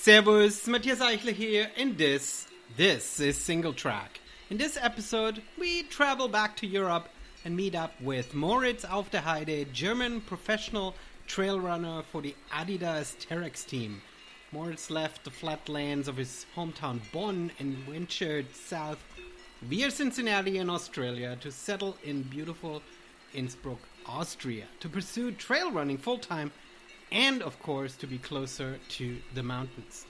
Servus, Matthias Eichler here, and this is Single Track. In this episode, we travel back to Europe and meet up with Moritz auf der Heide, German professional trail runner for the Adidas Terex team. Moritz left the flatlands of his hometown Bonn and ventured south via Cincinnati in Australia to settle in beautiful Innsbruck, Austria, to pursue trail running full-time and, of course, to be closer to the mountains.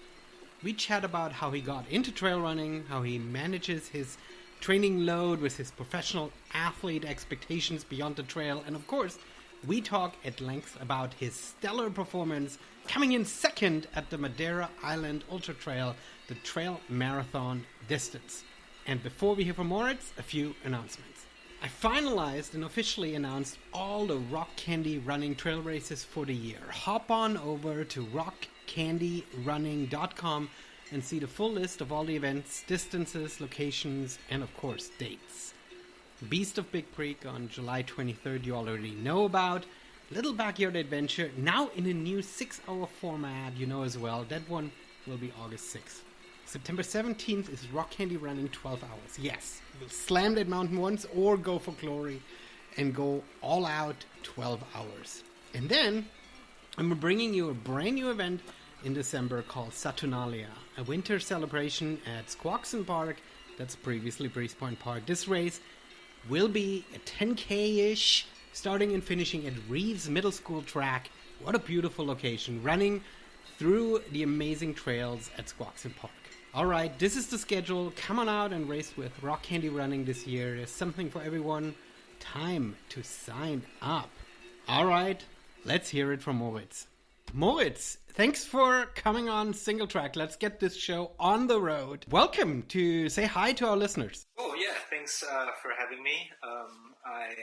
We chat about how he got into trail running, how he manages his training load with his professional athlete expectations beyond the trail, and of course, we talk at length about his stellar performance coming in second at the Madeira Island Ultra Trail, the trail marathon distance. And before we hear from Moritz, a few announcements. I finalized and officially announced all the Rock Candy running trail races for the year. Hop on over to rockcandyrunning.com and see the full list of all the events, distances, locations, and of course dates. Beast of Big Creek on July 23rd you already know about. Little Backyard Adventure now in a new 6-hour format you know as well. That one will be August 6th. September 17th is Rock Candy running 12 hours. Yes, we'll slam that mountain once or go for glory and go all out 12 hours. And then I'm bringing you a brand new event in December called Saturnalia, a winter celebration at Squaxin Park. That's previously Breeze Point Park. This race will be a 10K-ish, starting and finishing at Reeves Middle School track. What a beautiful location, running through the amazing trails at Squaxin Park. Alright, this is the schedule. Come on out and race with Rock Candy Running this year. There's something for everyone. Time to sign up. Alright, let's hear it from Moritz. Moritz, thanks for coming on Single Track. Let's get this show on the road. Welcome to say hi to our listeners. Oh yeah, thanks for having me. I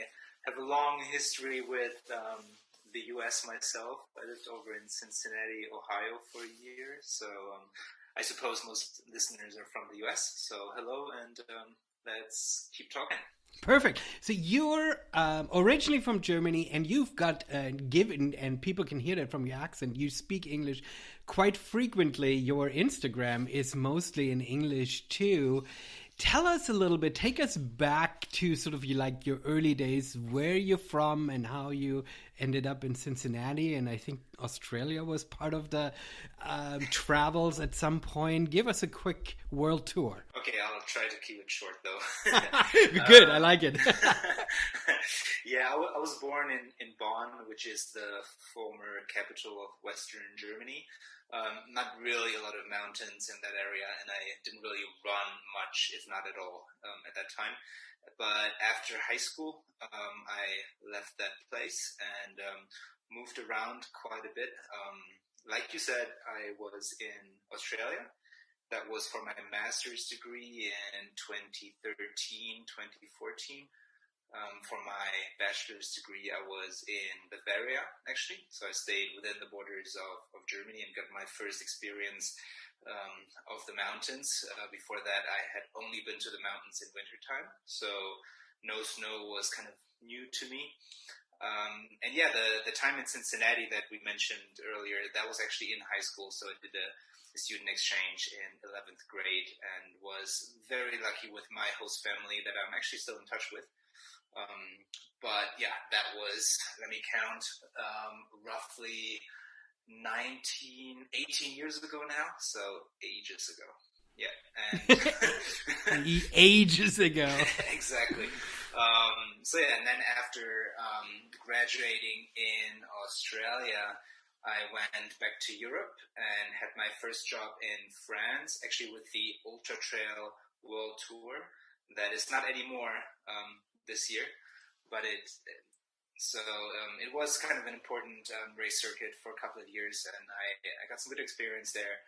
have a long history with the U.S. myself. I lived over in Cincinnati, Ohio for a year, so I suppose most listeners are from the U.S. So hello, and let's keep talking. Perfect. So you're originally from Germany, and you've got given, and people can hear that from your accent, you speak English quite frequently. Your Instagram is mostly in English too. Tell us a little bit, take us back to sort of your early days, where you're from and how you ended up in Cincinnati. And I think Australia was part of the travels at some point. Give us a quick world tour. Okay, I'll try to keep it short though. Good, I like it. Yeah, I was born in Bonn, which is the former capital of Western Germany. Not really a lot of mountains in that area, and I didn't really run much, if not at all, at that time. But after high school, I left that place and moved around quite a bit. Like you said, I was in Australia. That was for my master's degree in 2013, 2014. For my bachelor's degree, I was in Bavaria, actually. So I stayed within the borders of Germany and got my first experience of the mountains. Before that, I had only been to the mountains in wintertime. So no snow was kind of new to me. And yeah, the time in Cincinnati that we mentioned earlier, that was actually in high school. So I did a student exchange in 11th grade and was very lucky with my host family that I'm actually still in touch with. But yeah, that was, let me count, roughly 18 years ago now. So ages ago. Yeah. And ages ago. Exactly. So yeah, and then after graduating in Australia, I went back to Europe and had my first job in France, actually with the Ultra Trail World Tour. That is not anymore this year, but it was kind of an important race circuit for a couple of years, and I got some good experience there.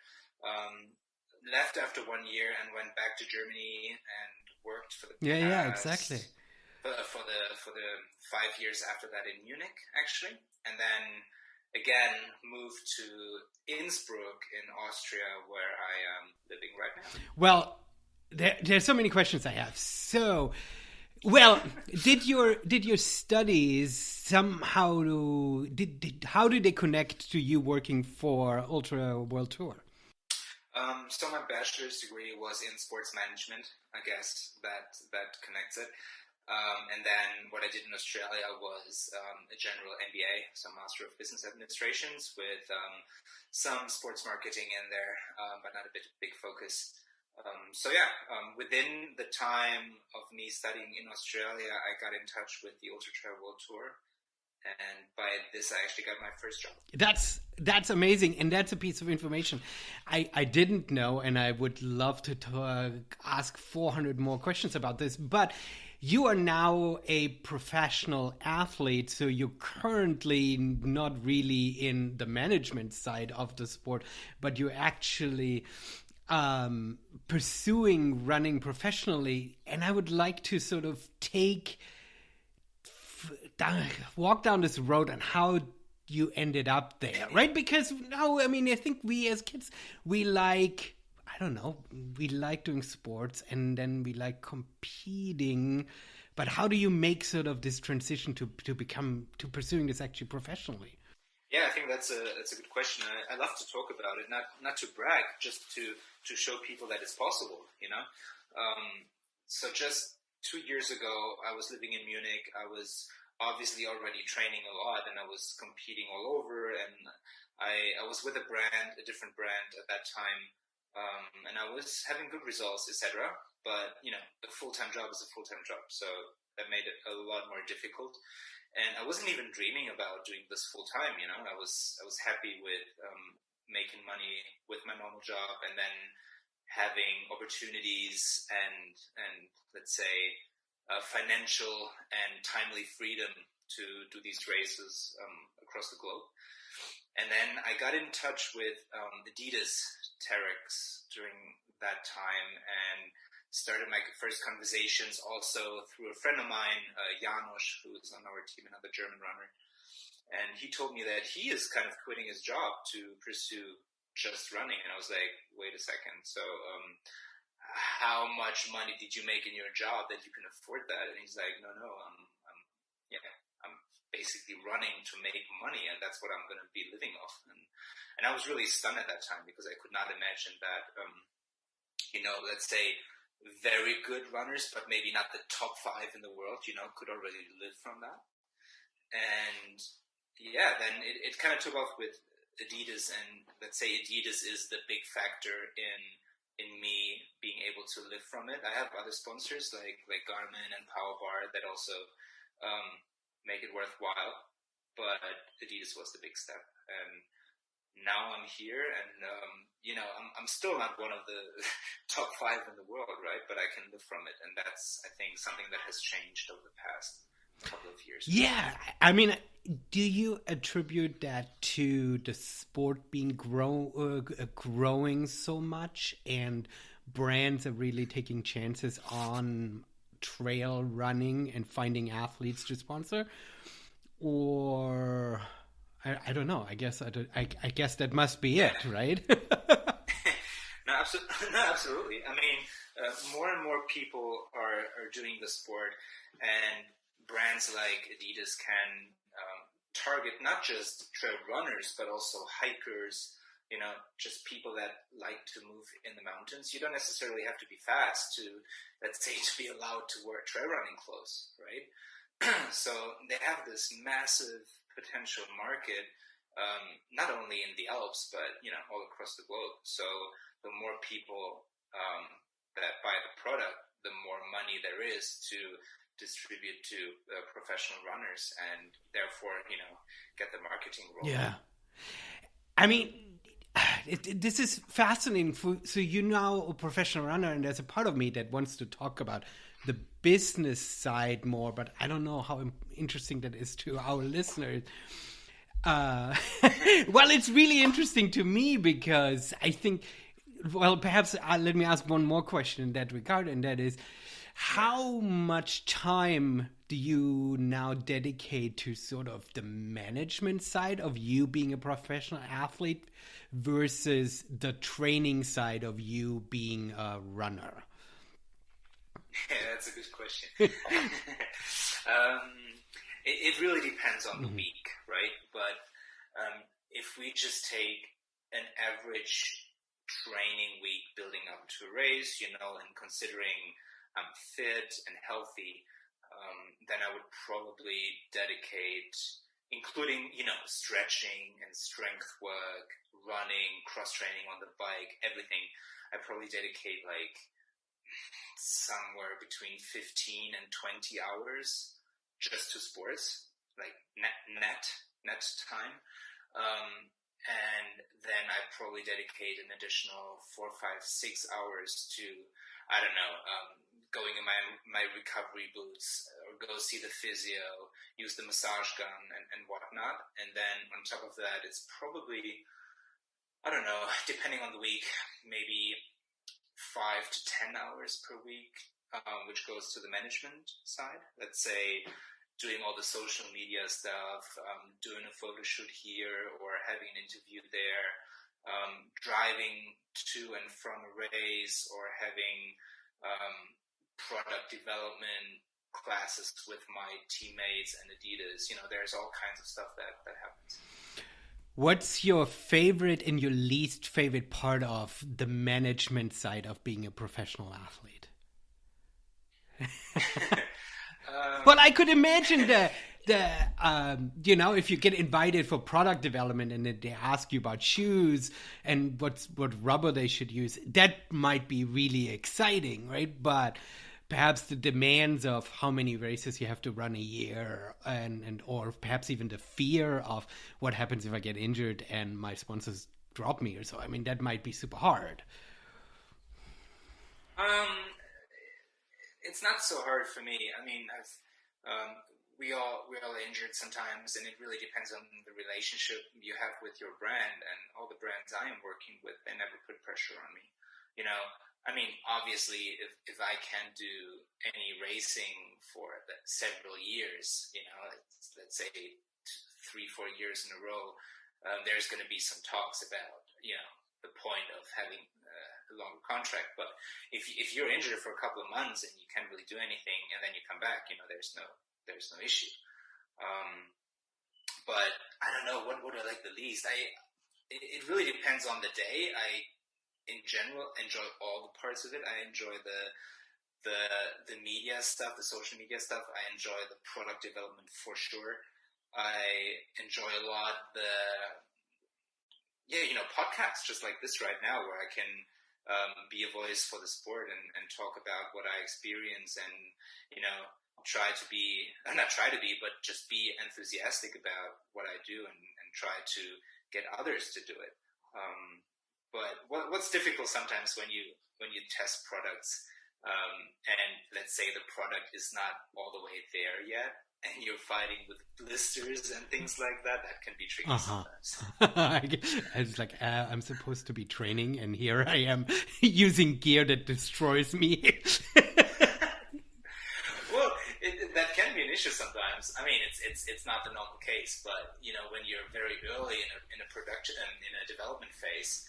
Left after 1 year and went back to Germany and worked for the exactly for the 5 years after that in Munich, actually, and then again moved to Innsbruck in Austria, where I am living right now. Well, there's so many questions I have. So, well, did your studies somehow how did they connect to you working for Ultra World Tour? So my bachelor's degree was in sports management. I guess that connects it. And then what I did in Australia was a general MBA, so Master of Business Administrations, with some sports marketing in there, but not a big focus. Within the time of me studying in Australia, I got in touch with the Ultra Trail World Tour. And by this, I actually got my first job. That's amazing, and that's a piece of information I didn't know, and I would love to ask 400 more questions about this. But you are now a professional athlete, so you're currently not really in the management side of the sport, but you're actually pursuing running professionally. And I would like to sort of walk down this road and how you ended up there, right? Because now, I mean, I think we as kids, we like doing sports, and then we like competing. But how do you make sort of this transition to pursuing this actually professionally? Yeah, I think that's a good question. I love to talk about it, not to brag, just to show people that it's possible, you know? So just 2 years ago, I was living in Munich. I was obviously already training a lot, and I was competing all over, and I was with a different brand at that time, and I was having good results, etc. But, you know, a full-time job is a full-time job, so that made it a lot more difficult. And I wasn't even dreaming about doing this full-time, you know. I was happy with making money with my normal job, and then having opportunities and let's say financial and timely freedom to do these races across the globe. And then I got in touch with Adidas Terex during that time, and started my first conversations also through a friend of mine, Janos, who is on our team, another German runner. And he told me that he is kind of quitting his job to pursue just running. And I was like, wait a second. So how much money did you make in your job that you can afford that? And he's like, no, I'm basically running to make money, and that's what I'm going to be living off. And I was really stunned at that time, because I could not imagine that, let's say very good runners, but maybe not the top 5 in the world, could already live from that. And yeah, then it kind of took off with Adidas, and let's say Adidas is the big factor in me being able to live from it. I have other sponsors like Garmin and Powerbar that also make it worthwhile, but Adidas was the big step. And now I'm here, and I'm still not one of the top 5 in the world, right? But I can live from it, and that's, I think, something that has changed over the past couple of years. Yeah, I mean, do you attribute that to the sport being growing so much, and brands are really taking chances on trail running and finding athletes to sponsor? Or I don't know. I guess that must be it, right? No, absolutely. I mean, more and more people are doing the sport, and brands like Adidas can target not just trail runners, but also hikers, just people that like to move in the mountains. You don't necessarily have to be fast to, let's say, to be allowed to wear trail running clothes, right? So they have this massive potential market, not only in the Alps, but, all across the globe. So the more people that buy the product, the more money there is to distribute to professional runners, and therefore, get the marketing rolling. Yeah. I mean, this is fascinating. So you're now a professional runner, and there's a part of me that wants to talk about the business side more, but I don't know how interesting that is to our listeners. Well, it's really interesting to me, because I think, perhaps let me ask one more question in that regard, and that is, how much time do you now dedicate to sort of the management side of you being a professional athlete versus the training side of you being a runner? Yeah, that's a good question. It really depends on the week, right? But if we just take an average training week building up to a race, and considering I'm fit and healthy, then I would probably dedicate, including, stretching and strength work, running, cross-training on the bike, everything. I'd probably dedicate like somewhere between 15 and 20 hours just to sports, like net time. And then I'd probably dedicate an additional 4, 5, 6 hours to, I don't know, going in my recovery boots, or go see the physio, use the massage gun and whatnot. And then on top of that, it's probably, I don't know, depending on the week, maybe 5 to 10 hours per week, which goes to the management side. Let's say doing all the social media stuff, doing a photo shoot here or having an interview there, driving to and from a race, or having product development classes with my teammates and Adidas. There's all kinds of stuff that happens. What's your favorite and your least favorite part of the management side of being a professional athlete? Well, I could imagine if you get invited for product development and then they ask you about shoes and what rubber they should use, that might be really exciting, right? But perhaps the demands of how many races you have to run a year or perhaps even the fear of what happens if I get injured and my sponsors drop me or so. I mean, that might be super hard. It's not so hard for me. I mean, we all injured sometimes, and it really depends on the relationship you have with your brand. And all the brands I am working with, they never put pressure on me. I mean, obviously, if I can't do any racing for several years, let's say 3-4 years in a row, there's going to be some talks about, the point of having a longer contract. But if you're injured for a couple of months and you can't really do anything, and then you come back, there's no issue. But I don't know, what would I like the least? It really depends on the day. In general, enjoy all the parts of it. I enjoy the media stuff, the social media stuff. I enjoy the product development for sure. I enjoy a lot podcasts just like this right now, where I can be a voice for the sport and talk about what I experience, and just be enthusiastic about what I do and try to get others to do it. But what's difficult sometimes when you test products, and let's say the product is not all the way there yet, and you're fighting with blisters and things like that, that can be tricky sometimes. I was like, I'm supposed to be training, and here I am using gear that destroys me. Well, that can be an issue sometimes. I mean, it's not the normal case, but when you're very early in a production in a development phase,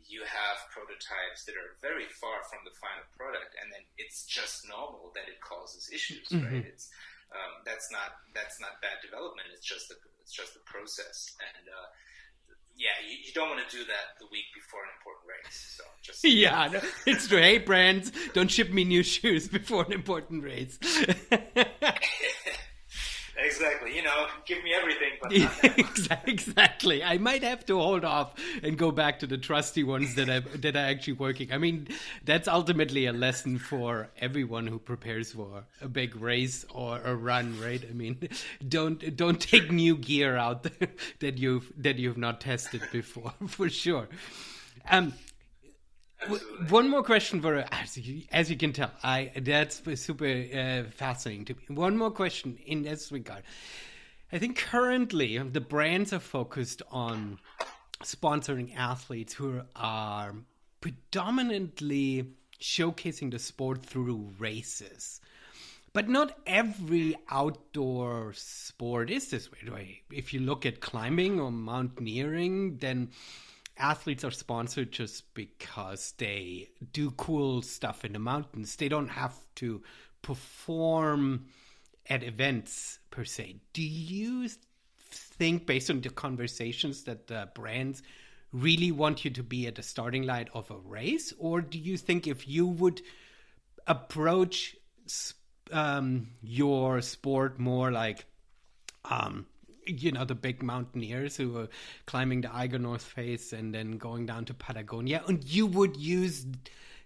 you have prototypes that are very far from the final product, and then it's just normal that it causes issues, right? It's that's not bad development. It's just the process, and you don't want to do that the week before an important race. So just no, it's true. Hey, brands, don't ship me new shoes before an important race. Exactly. Give me everything, but not that much. Exactly. I might have to hold off and go back to the trusty ones that are actually working. I mean, that's ultimately a lesson for everyone who prepares for a big race or a run, right? I mean, don't take new gear out that you've not tested before, for sure. One more question for as you can tell, that's super fascinating to me. One more question in this regard. I think currently the brands are focused on sponsoring athletes who are predominantly showcasing the sport through races. But not every outdoor sport is this way. If you look at climbing or mountaineering, then athletes are sponsored just because they do cool stuff in the mountains. They don't have to perform at events per se. Do you think, based on the conversations, that the brands really want you to be at the starting line of a race? Or do you think if you would approach your sport more like, the big mountaineers who are climbing the Eiger North Face and then going down to Patagonia, and you would use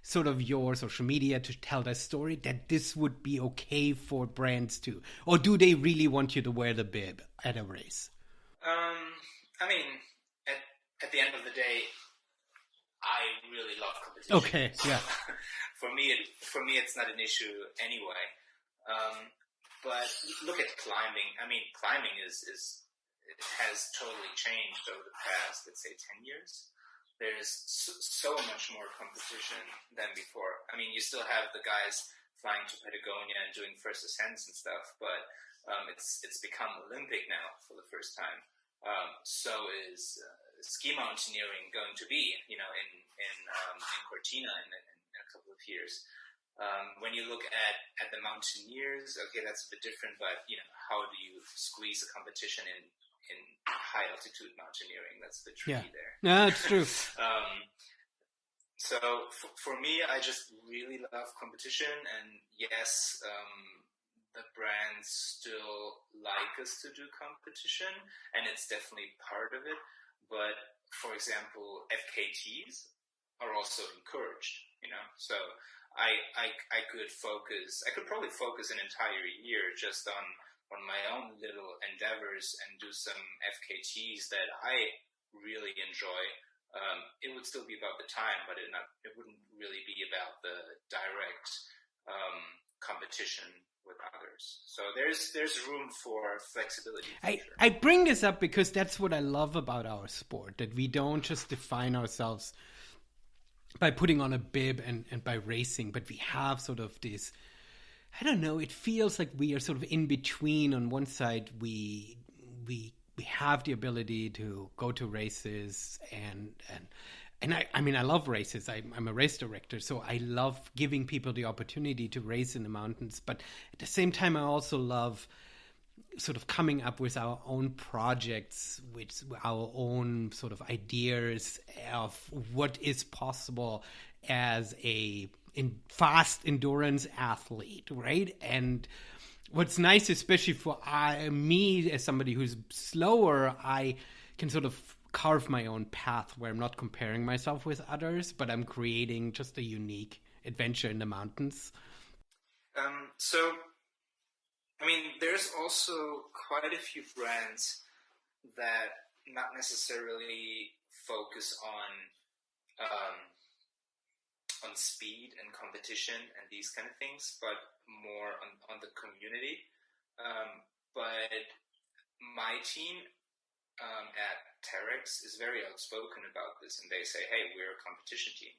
sort of your social media to tell that story, that this would be okay for brands too? Or do they really want you to wear the bib at a race? I mean, at the end of the day, I really love competition. Okay, yeah. For me, it's not an issue anyway. But look at climbing. I mean, climbing it has totally changed over the past, let's say, 10 years. There's so much more competition than before. I mean, you still have the guys flying to Patagonia and doing first ascents and stuff, but it's become Olympic now for the first time. So is ski mountaineering going to be, in Cortina in a couple of years. When you look at the mountaineers, okay, that's a bit different, but how do you squeeze a competition in high altitude mountaineering? That's a bit tricky there. No, it's true. So for me, I just really love competition, and yes, the brands still like us to do competition, and it's definitely part of it. But for example, FKTs are also encouraged, so I could probably focus an entire year just on my own little endeavors and do some FKTs that I really enjoy. It would still be about the time, but it wouldn't really be about the direct competition with others. So there's room for flexibility. I bring this up because that's what I love about our sport, that we don't just define ourselves by putting on a bib and by racing, but we have sort of this, I don't know, it feels like we are sort of in between. On one side, we have the ability to go to races and I mean, I love races. I'm a race director, so I love giving people the opportunity to race in the mountains. But at the same time, I also love sort of coming up with our own projects, with our own sort of ideas of what is possible as a fast endurance athlete, right? And what's nice, especially for me as somebody who's slower, I can sort of carve my own path where I'm not comparing myself with others, but I'm creating just a unique adventure in the mountains. So, I mean, there's also quite a few brands that not necessarily focus on speed and competition and these kind of things, but more on the community. But my team at Terex is very outspoken about this, and they say, hey, we're a competition team.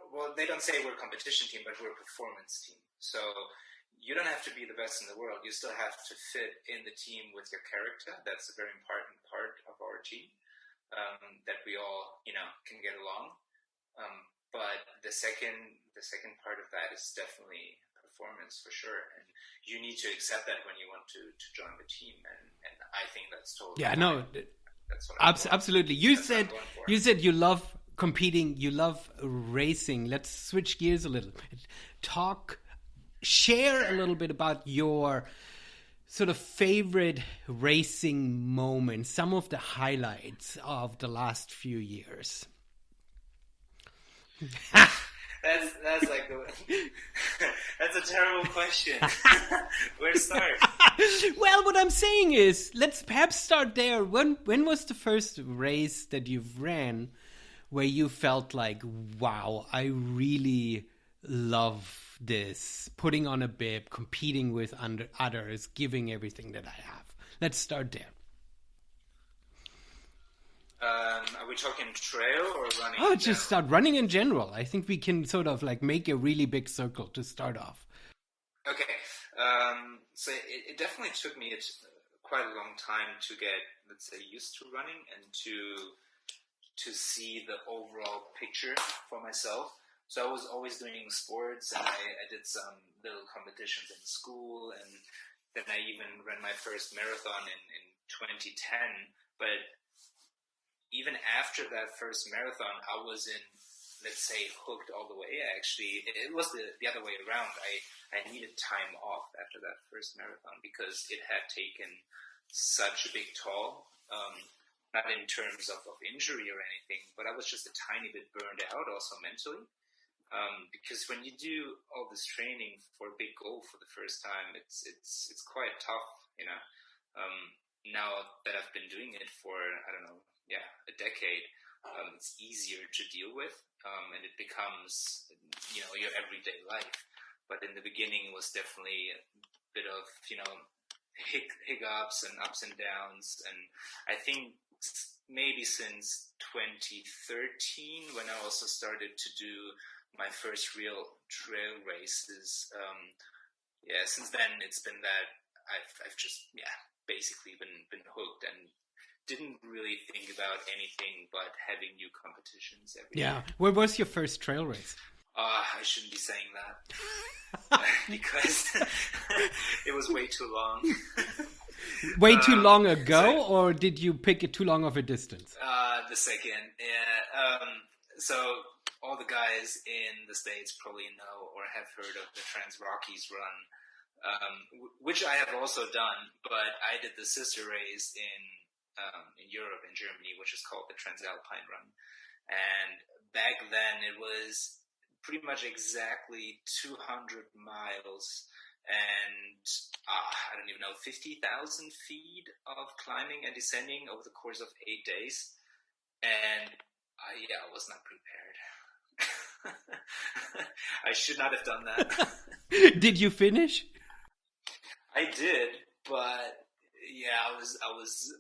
Well, they don't say we're a competition team, but we're a performance team. So you don't have to be the best in the world. You still have to fit in the team with your character. That's a very important part of our team, that we all, can get along. But the second part of that is definitely performance, for sure. And you need to accept that when you want to join the team. And I think that's totally fine. No, that's what absolutely. You said you love competing, you love racing. Let's switch gears a little bit. Share a little bit about your sort of favorite racing moments, some of the highlights of the last few years. That's like that's a terrible question. Where to start? Well, what I'm saying is, let's perhaps start there. When was the first race that you've ran where you felt like, wow, I really love this, putting on a bib, competing with others, giving everything that I have? Let's start there. Are we talking trail or running? Oh, just start running in general. I think we can sort of like make a really big circle to start off. Okay. So it definitely took me quite a long time to get, let's say, used to running and to see the overall picture for myself. So I was always doing sports, and I did some little competitions in school, and then I even ran my first marathon in 2010. But even after that first marathon, I wasn't, let's say, hooked all the way. Actually, it was the other way around. I needed time off after that first marathon because it had taken such a big toll. Not in terms of injury or anything, but I was just a tiny bit burned out also mentally. Because when you do all this training for a big goal for the first time, it's quite tough, you know. Now that I've been doing it for, I don't know, a decade, it's easier to deal with, and it becomes, you know, your everyday life. But in the beginning, it was definitely a bit of, you know, hiccups and ups and downs. And I think maybe since 2013, when I also started to do my first real trail races, since then it's been that I've just basically been hooked and didn't really think about anything but having new competitions every year. What was your first trail race? I shouldn't be saying that because it was way too long. Way too long ago, or did you pick it too long of a distance? The second, so all the guys in the States probably know or have heard of the Trans Rockies run, which I have also done, but I did the sister race in Europe, in Germany, which is called the Transalpine Run. And back then it was pretty much exactly 200 miles and I don't even know, 50,000 feet of climbing and descending over the course of 8 days. And I was not prepared. I should not have done that. Did you finish? I did, but I was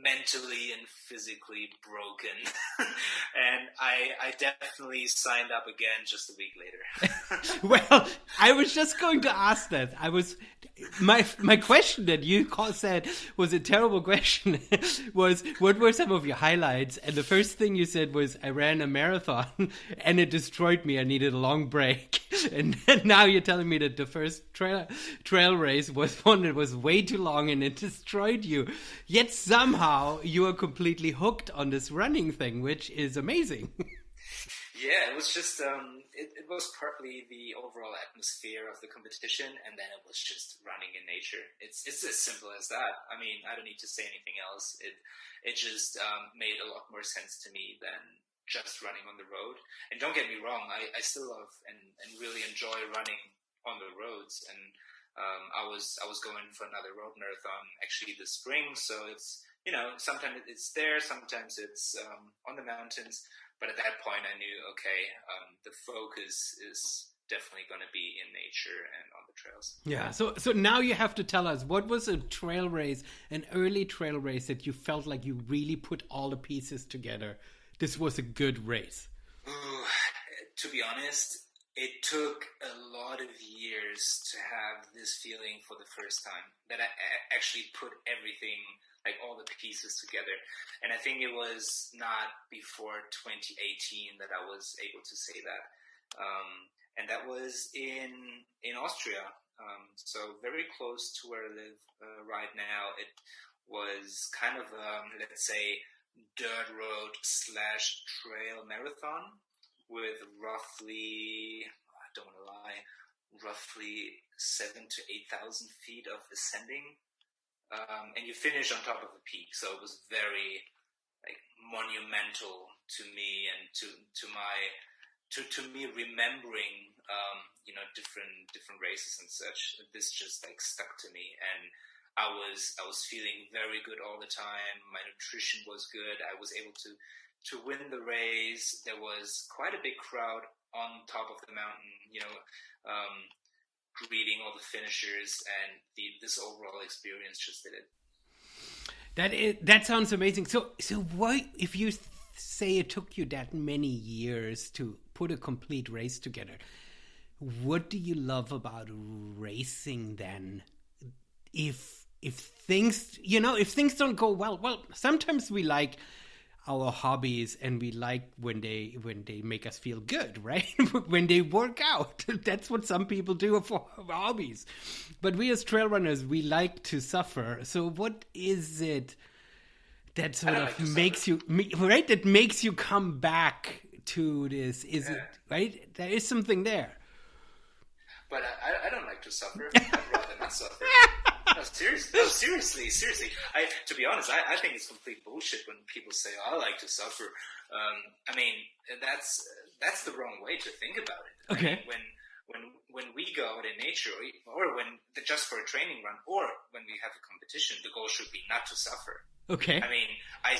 mentally and physically broken. And I definitely signed up again just a week later. Well, I was just going to ask that. My question that you said was a terrible question. Was what were some of your highlights? And the first thing you said was I ran a marathon and it destroyed me. I needed a long break. And now you're telling me that the first trail race was one that was way too long and it destroyed you. Yet somehow you are completely hooked on this running thing, which is amazing. Yeah, it was just, it was partly the overall atmosphere of the competition, and then it was just running in nature. It's as simple as that. I mean, I don't need to say anything else. It just made a lot more sense to me than just running on the road. And don't get me wrong, I still love and really enjoy running on the roads. And I was going for another road marathon actually this spring, so it's, you know, sometimes it's there, sometimes it's on the mountains. But at that point, I knew, okay, the focus is definitely going to be in nature and on the trails. Yeah. So now you have to tell us, what was a trail race, an early trail race that you felt like you really put all the pieces together? This was a good race. Ooh, to be honest, it took a lot of years to have this feeling for the first time that I actually put everything, like all the pieces together. And I think it was not before 2018 that I was able to say that. And that was in Austria. So very close to where I live right now. It was kind of, let's say, dirt road / trail marathon with roughly, I don't want to lie, roughly 7,000 to 8,000 feet of ascending. And you finish on top of a peak, so it was very monumental to me and to me remembering different races and such. This just stuck to me, and I was feeling very good all the time. My nutrition was good. I was able to win the race. There was quite a big crowd on top of the mountain, greeting all the finishers, and this overall experience just did it. That sounds amazing. So why, if you say it took you that many years to put a complete race together, what do you love about racing then? If things don't go well, sometimes we like our hobbies and we like when they make us feel good, right? When they work out. That's what some people do for hobbies. But we as trail runners, we like to suffer. So what is it that sort of makes you, right? That makes you come back to this. Is it right? There is something there. But I don't like to suffer. I'd rather not suffer. No, seriously. To be honest, I think it's complete bullshit when people say, "Oh, I like to suffer." I mean, that's the wrong way to think about it. Okay. I mean, when we go out in nature, or when just for a training run, or when we have a competition, the goal should be not to suffer. Okay. I mean, I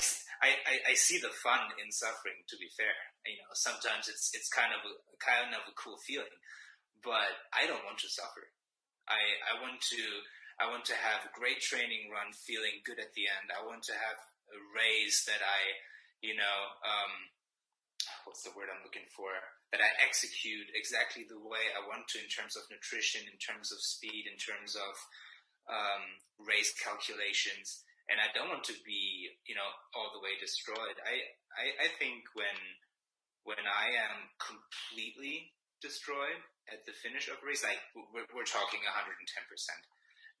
see the fun in suffering. To be fair, sometimes it's kind of a cool feeling, but I don't want to suffer. I want to have a great training run, feeling good at the end. I want to have a race that what's the word I'm looking for? That I execute exactly the way I want to in terms of nutrition, in terms of speed, in terms of race calculations. And I don't want to be, all the way destroyed. I think when I am completely destroyed at the finish of a race, like we're talking 110%,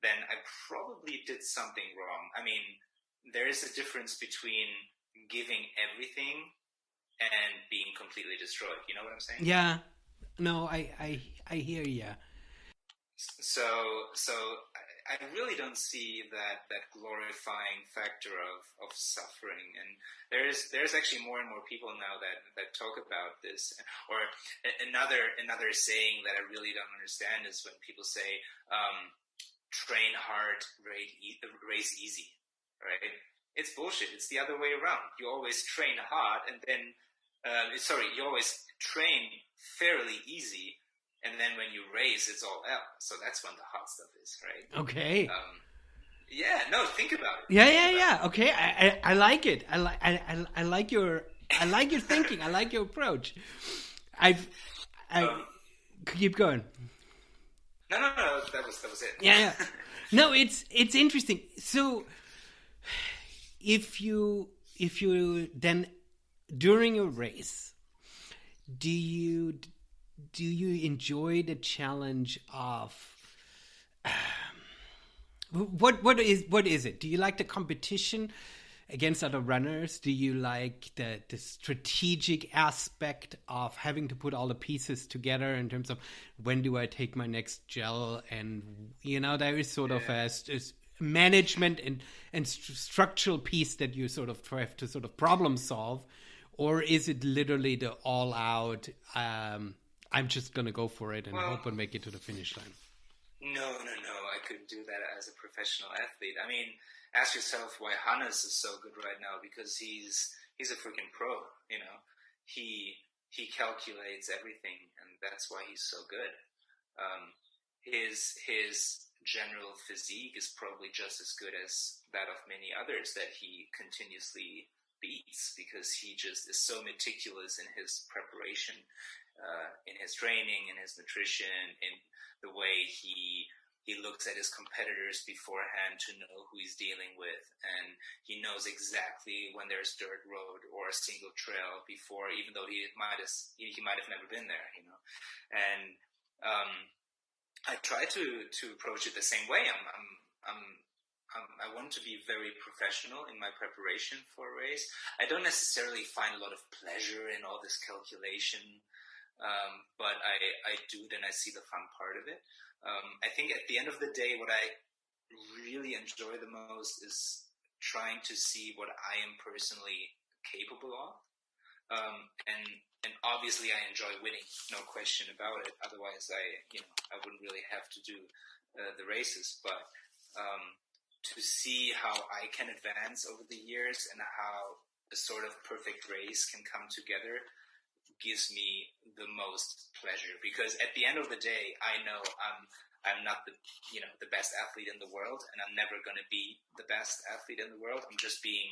then I probably did something wrong. I mean, there is a difference between giving everything and being completely destroyed. You know what I'm saying? Yeah. No, I hear you. So I really don't see that glorifying factor of suffering. And there's actually more and more people now that talk about this. Or another saying that I really don't understand is when people say, train hard, race easy, right? It's bullshit. It's the other way around. You always train hard and then, you always train fairly easy, and then when you race, it's all out. So that's when the hard stuff is, right? Okay. Think about it. Yeah. Okay, I like it. I like your thinking. I like your approach. Keep going. No. That was it. Yeah. No, it's interesting. So, if you then during a race, do you enjoy the challenge of what is it? Do you like the competition against other runners? Do you like the strategic aspect of having to put all the pieces together in terms of when do I take my next gel? And there is sort of a management and structural piece that you sort of have to sort of problem solve, or is it literally the all out? I'm just gonna go for it and hope and make it to the finish line. No. I couldn't do that as a professional athlete. I mean, ask yourself why Hannes is so good right now, because he's a freaking pro. He calculates everything, and that's why he's so good. His general physique is probably just as good as that of many others that he continuously beats, because he just is so meticulous in his preparation, in his training, in his nutrition, in the way he looks at his competitors beforehand to know who he's dealing with, and he knows exactly when there's dirt road or a single trail before, even though he might have never been there, And I try to approach it the same way. I want to be very professional in my preparation for a race. I don't necessarily find a lot of pleasure in all this calculation, but I do, then I see the fun part of it. I think at the end of the day, what I really enjoy the most is trying to see what I am personally capable of. And obviously I enjoy winning, no question about it. Otherwise I wouldn't really have to do the races, but to see how I can advance over the years and how a sort of perfect race can come together gives me the most pleasure, because at the end of the day, I know I'm not the best athlete in the world, and I'm never going to be the best athlete in the world. I'm just being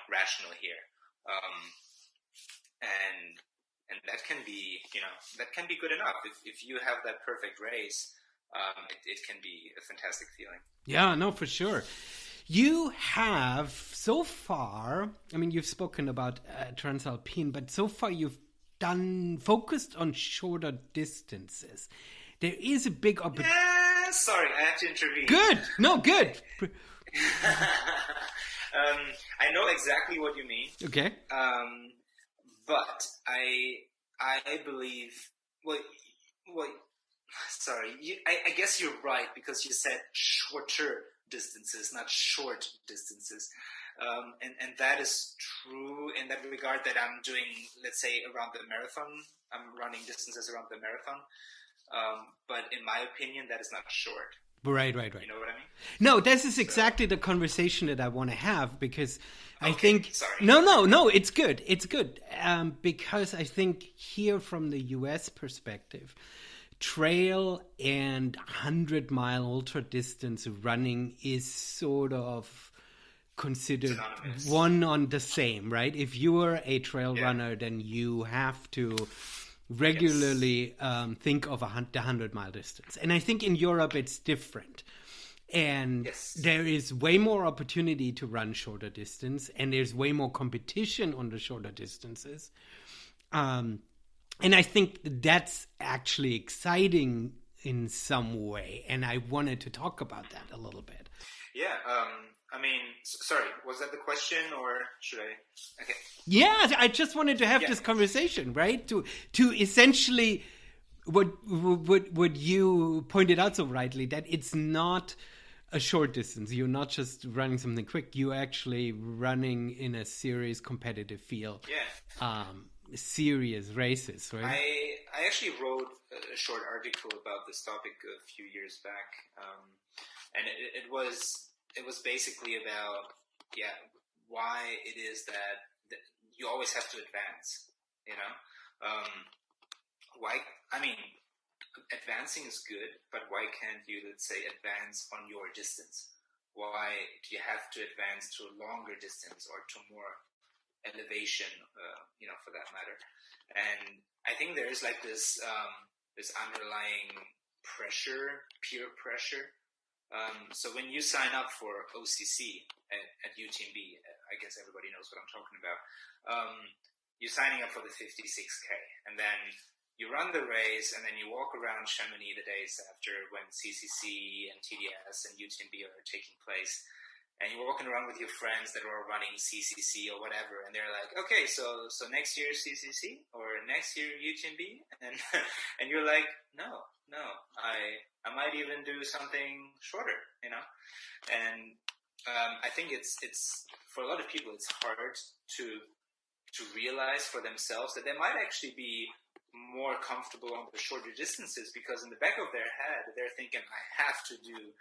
rational here, and that can be good enough. If you have that perfect race, it can be a fantastic feeling. Yeah, no, for sure. You have so far, you've spoken about Transalpine, but so far you've focused on shorter distances. There is a big opportunity. Sorry, I have to intervene. Good. No, good. I know exactly what you mean. Okay. But I believe, well, sorry, I guess you're right, because you said shorter distances, not short distances. And that is true in that regard, that I'm doing, let's say, around the marathon. I'm running distances around the marathon. But in my opinion, that is not short. Right. You know what I mean? No, this is exactly the conversation that I want to have, because I Okay, think... sorry. No, it's good. It's good. Because I think here from the US perspective, trail and 100-mile ultra distance running is sort of considered Synonymous. one on the same, right? If you are a trail runner, then you have to regularly think of the 100-mile distance. And I think in Europe it's different. And there is way more opportunity to run shorter distance, and there's way more competition on the shorter distances. And I think that's actually exciting in some way. And I wanted to talk about that a little bit. Yeah. I mean, sorry, was that the question, or should I? Okay. Yeah, I just wanted to have this conversation, right? To essentially what you pointed out so rightly, that it's not a short distance. You're not just running something quick. You're actually running in a serious competitive field. Yeah. Serious races, right? I actually wrote a short article about this topic a few years back, and it was basically about why it is that you always have to advance. You know, why? I mean, advancing is good, but why can't you, let's say, advance on your distance? Why do you have to advance to a longer distance or to more elevation, for that matter? And I think there is like this underlying pressure, peer pressure. So when you sign up for OCC at UTMB, I guess everybody knows what I'm talking about. You're signing up for the 56K, and then you run the race, and then you walk around Chamonix the days after, when CCC and TDS and UTMB are taking place. And you're walking around with your friends that are running CCC or whatever, and they're like, okay, so next year CCC or next year UTMB, and you're like, no, I might even do something shorter, you know. And I think it's for a lot of people, it's hard to realize for themselves that they might actually be more comfortable on the shorter distances, because in the back of their head they're thinking, I have to do,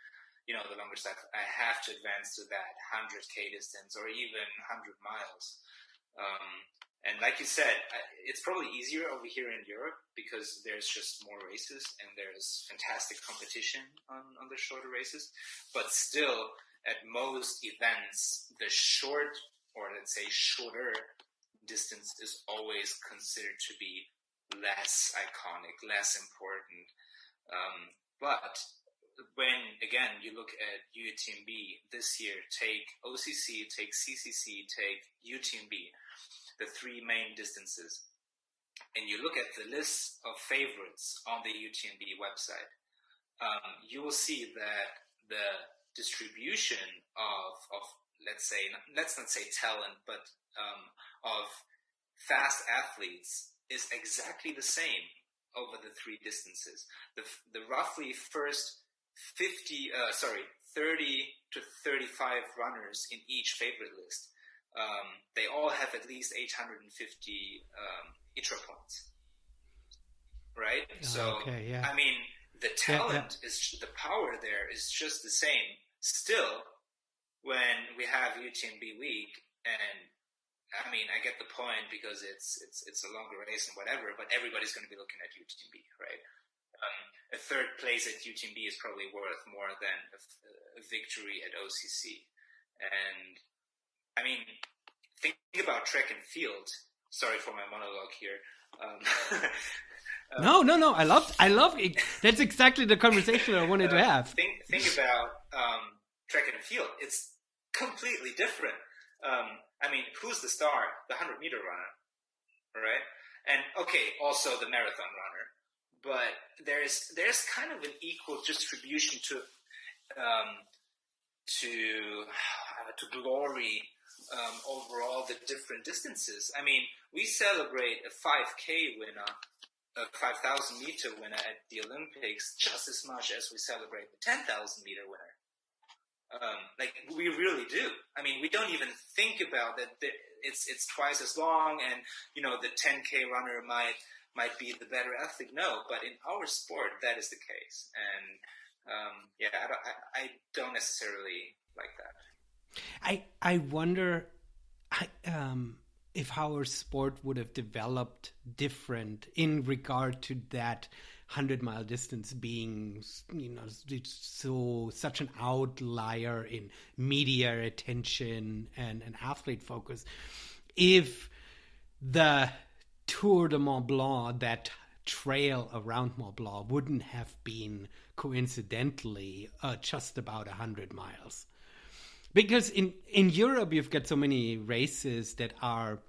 the longer stuff. I have to advance to that 100K distance or even 100 miles. And like you said, it's probably easier over here in Europe because there's just more races and there's fantastic competition on the shorter races. But still, at most events, the short, or let's say shorter distance is always considered to be less iconic, less important. But when, again, you look at UTMB this year, take OCC, take CCC, take UTMB, the three main distances, and you look at the list of favorites on the UTMB website, you will see that the distribution of let's not say talent, but of fast athletes is exactly the same over the three distances. The roughly first 30 to 35 runners in each favorite list, they all have at least 850 ITRA points, right? I mean, the talent is, the power there is just the same. Still, when we have UTMB week, and I mean, I get the point because it's a longer race and whatever, but everybody's going to be looking at UTMB, right? A third place at UTMB is probably worth more than a victory at OCC. And I mean, think about track and field. Sorry for my monologue here. No. I love it. That's exactly the conversation I wanted to have. Think about track and field. It's completely different. I mean, who's the star? The 100-meter runner, right? And okay, also the marathon runner. But there's kind of an equal distribution to to glory over all the different distances. I mean, we celebrate a 5K winner, a 5,000 meter winner at the Olympics just as much as we celebrate the 10,000 meter winner. Like we really do. I mean, we don't even think about that. It's twice as long, and the 10K runner might be the better athlete. No, but in our sport, that is the case, and I don't necessarily like that. I wonder if our sport would have developed different in regard to that 100-mile distance being, such an outlier in media attention and athlete focus. If the Tour de Mont Blanc, that trail around Mont Blanc, wouldn't have been coincidentally just about 100 miles. Because in Europe, you've got so many races that are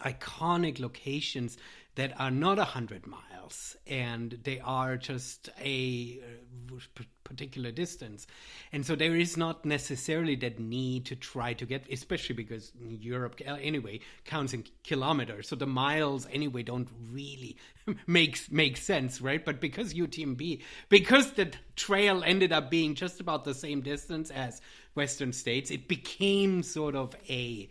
iconic locations that are not 100 miles, and they are just a particular distance. And so there is not necessarily that need to try to get, especially because Europe anyway counts in kilometers, so the miles anyway don't really make sense, right? But because UTMB, because the trail ended up being just about the same distance as Western States, it became sort of a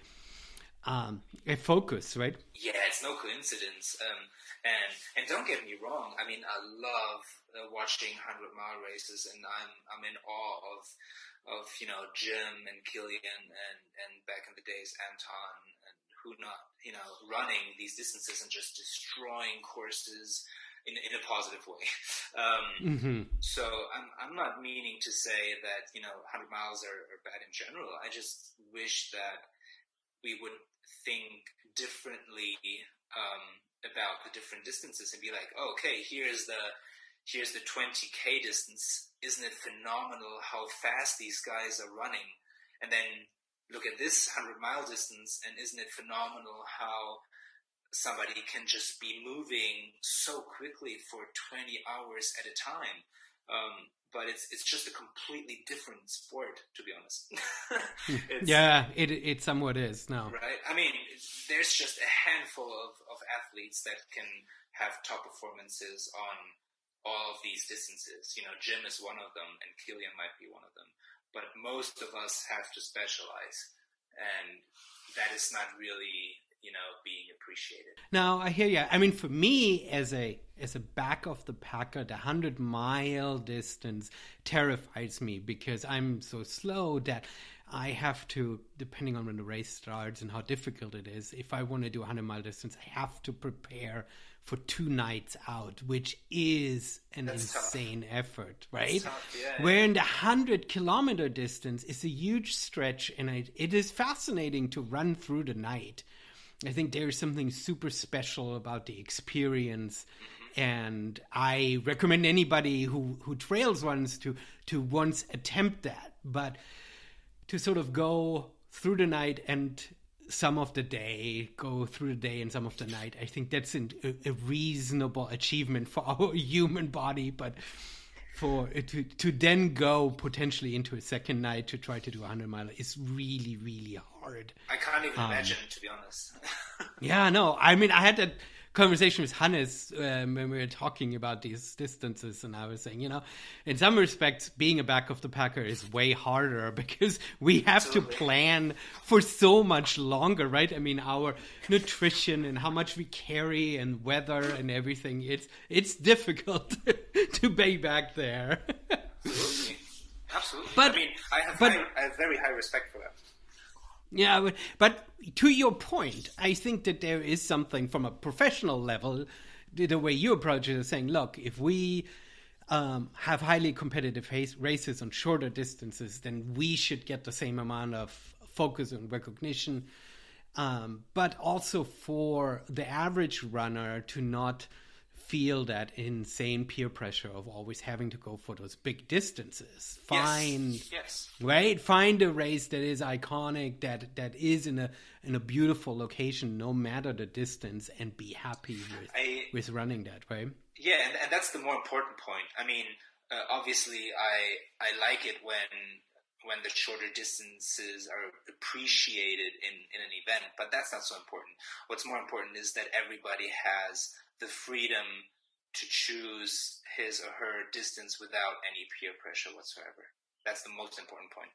focus, right? Yeah, it's no coincidence. And don't get me wrong. I mean, I love watching 100-mile races, and I'm in awe of Jim and Killian and back in the days Anton and who not running these distances and just destroying courses in a positive way. So I'm not meaning to say that 100 miles are bad in general. I just wish that we would think differently about the different distances and be like, oh, okay, here's the 20K distance. Isn't it phenomenal how fast these guys are running? And then look at this 100-mile distance, and isn't it phenomenal how somebody can just be moving so quickly for 20 hours at a time? But it's just a completely different sport, to be honest. It somewhat is now. Right? I mean, there's just a handful of athletes that can have top performances on all of these distances. Jim is one of them, and Killian might be one of them. But most of us have to specialize, and that is not really being appreciated. No, I hear you. I mean, for me, as a back of the packer, the 100-mile distance terrifies me because I'm so slow that I have to, depending on when the race starts and how difficult it is, if I want to do a 100-mile distance, I have to prepare for 2 nights out, which is an insane effort, right? Where in the 100-kilometer distance is a huge stretch, and it is fascinating to run through the night. I think there is something super special about the experience, and I recommend anybody who trails runs to once attempt that. But to sort of go through the night and some of the day, go through the day and some of the night, I think that's a reasonable achievement for our human body. But for to then go potentially into a second night to try to do a 100-mile is really, really hard. I can't even imagine, to be honest. Yeah, no. I mean, I had that conversation with Hannes when we were talking about these distances, and I was saying, in some respects, being a back of the packer is way harder because we have to plan for so much longer, right? I mean, our nutrition and how much we carry and weather and everything, it's difficult to be back there. Absolutely. But, I mean, I have very high respect for that. Yeah, but to your point, I think that there is something from a professional level, the way you approach it is saying, look, if we have highly competitive races on shorter distances, then we should get the same amount of focus and recognition. But also for the average runner to not feel that insane peer pressure of always having to go for those big distances. Find a race that is iconic, that is in a beautiful location, no matter the distance, and be happy with running that, right? Yeah, and that's the more important point. I mean, obviously, I like it when the shorter distances are appreciated in an event, but that's not so important. What's more important is that everybody has the freedom to choose his or her distance without any peer pressure whatsoever. That's the most important point.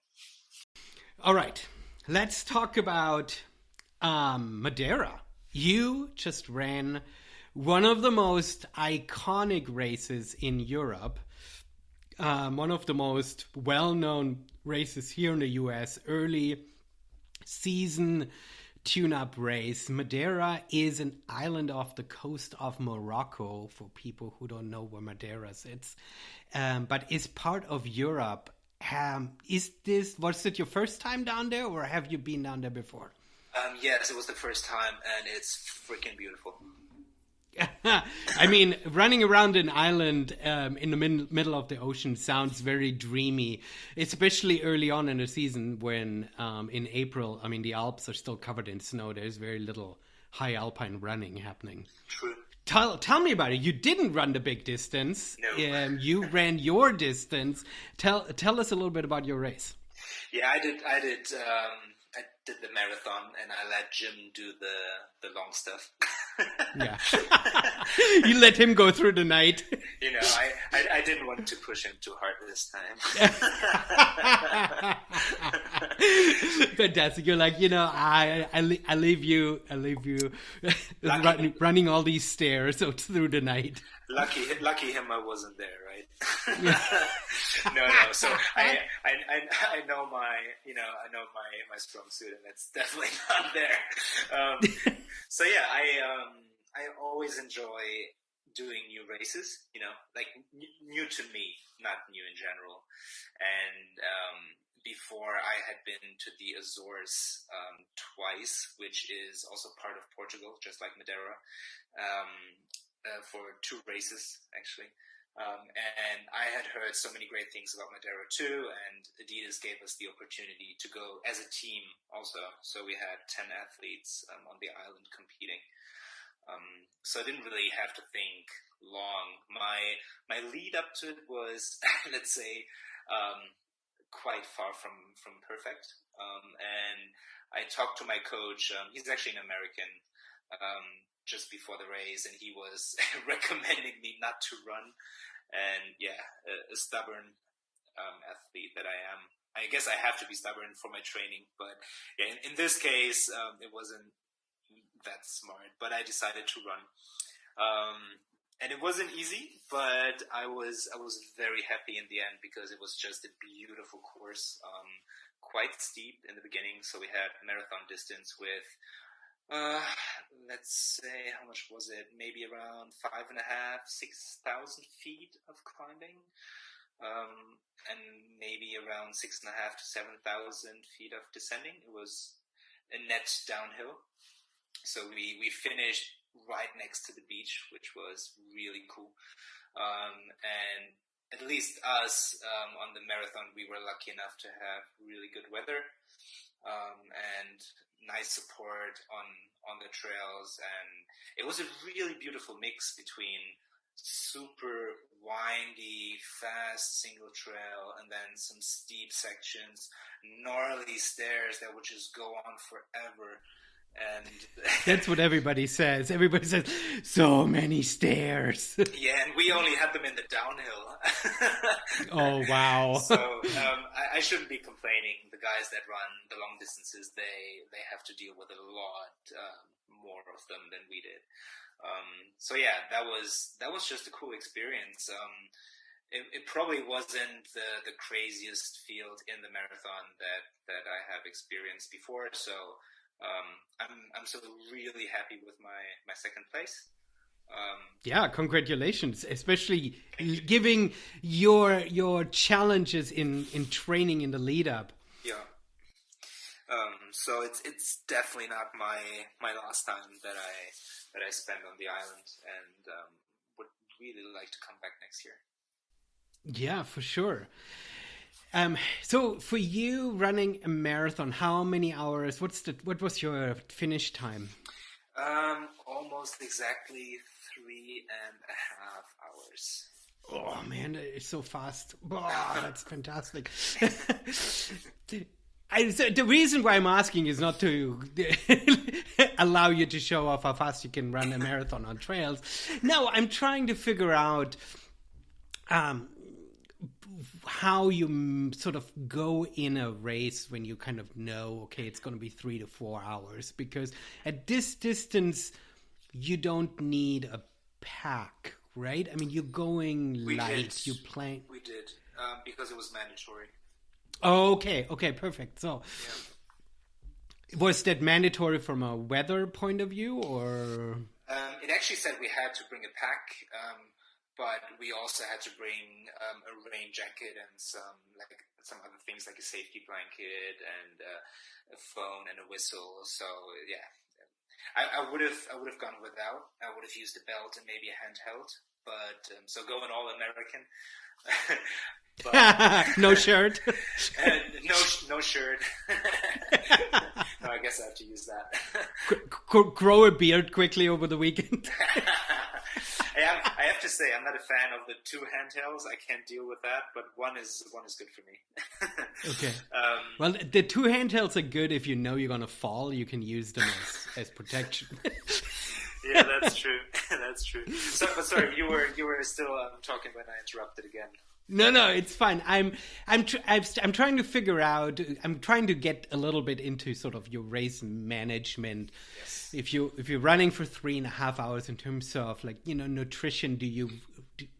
All right, let's talk about Madeira. You just ran one of the most iconic races in Europe, one of the most well-known races here in the US, early season tune-up race. Madeira is an island off the coast of Morocco, for people who don't know where Madeira sits, but is part of Europe. Was it your first time down there, or have you been down there before? Yes, it was the first time, and it's freaking beautiful. I mean, running around an island in the middle of the ocean sounds very dreamy, especially early on in the season when in April, I mean, the Alps are still covered in snow. There's very little high alpine running happening. True. Tell me about it. You didn't run the big distance. No. You ran your distance. Tell us a little bit about your race. Yeah, I did the marathon, and I let Jim do the long stuff. Yeah. You let him go through the night. You know, I didn't want to push him too hard this time. Fantastic. You're like, I leave you running all these stairs through the night. Lucky him, I wasn't there, right? No. So I know my strong suit, and it's definitely not there. So yeah, I always enjoy doing new races. Like new to me, not new in general. And before, I had been to the Azores twice, which is also part of Portugal, just like Madeira. For 2 races, actually. And I had heard so many great things about Madeira too, and Adidas gave us the opportunity to go as a team also. So we had 10 athletes on the island competing. So I didn't really have to think long. My lead up to it was, let's say, quite far from perfect. And I talked to my coach. He's actually an American. Just before the race, and he was recommending me not to run. And yeah, a stubborn athlete that I am. I guess I have to be stubborn for my training, but yeah, in this case, it wasn't that smart. But I decided to run, and it wasn't easy. But I was very happy in the end because it was just a beautiful course, quite steep in the beginning. So we had marathon distance with. Let's say, how much was it? Maybe around 5,500, 6,000 feet of climbing, and maybe around 6,500 to 7,000 feet of descending. It was a net downhill. So we finished right next to the beach, which was really cool. And at least us, on the marathon, we were lucky enough to have really good weather, and nice support on the trails, and it was a really beautiful mix between super windy, fast single trail, and then some steep sections, gnarly stairs that would just go on forever. And that's what everybody says. Everybody says, so many stairs. Yeah, and we only had them in the downhill. Oh, wow. So I shouldn't be complaining. The guys that run the long distances, they have to deal with a lot more of them than we did. So yeah, that was just a cool experience. It probably wasn't the craziest field in the marathon that I have experienced before. So I'm so really happy with my second place. Yeah, congratulations, especially giving your challenges in training in the lead up. Yeah. So it's definitely not my last time that I spent on the island, and would really like to come back next year. Yeah, for sure. So for you running a marathon, how many hours? What was your finish time? Almost exactly 3.5 hours. Oh man, it's so fast. Oh, that's fantastic. So the reason why I'm asking is not to allow you to show off how fast you can run a marathon on trails. No, I'm trying to figure out how you sort of go in a race when you kind of know, okay, it's going to be 3 to 4 hours. Because at this distance, you don't need a pack, right? I mean, you're going light. You plan. We did because it was mandatory. Oh, okay, perfect. So, was that mandatory from a weather point of view, or? It actually said we had to bring a pack, but we also had to bring a rain jacket and some other things like a safety blanket and a phone and a whistle. So yeah, I would have gone without. I would have used a belt and maybe a handheld. But so going all American. But, no shirt. No shirt. No, I guess I have to use that. Grow a beard quickly over the weekend. I have to say, I'm not a fan of the two handhelds. I can't deal with that, but one is good for me. Okay. Well, the two handhelds are good if you know you're gonna fall. You can use them as protection. Yeah, that's true. That's true. So, but sorry, you were still talking when I interrupted again. No, it's fine. I'm trying to figure out. I'm trying to get a little bit into sort of your race management. Yes. If you're running for 3.5 hours, in terms of nutrition, do you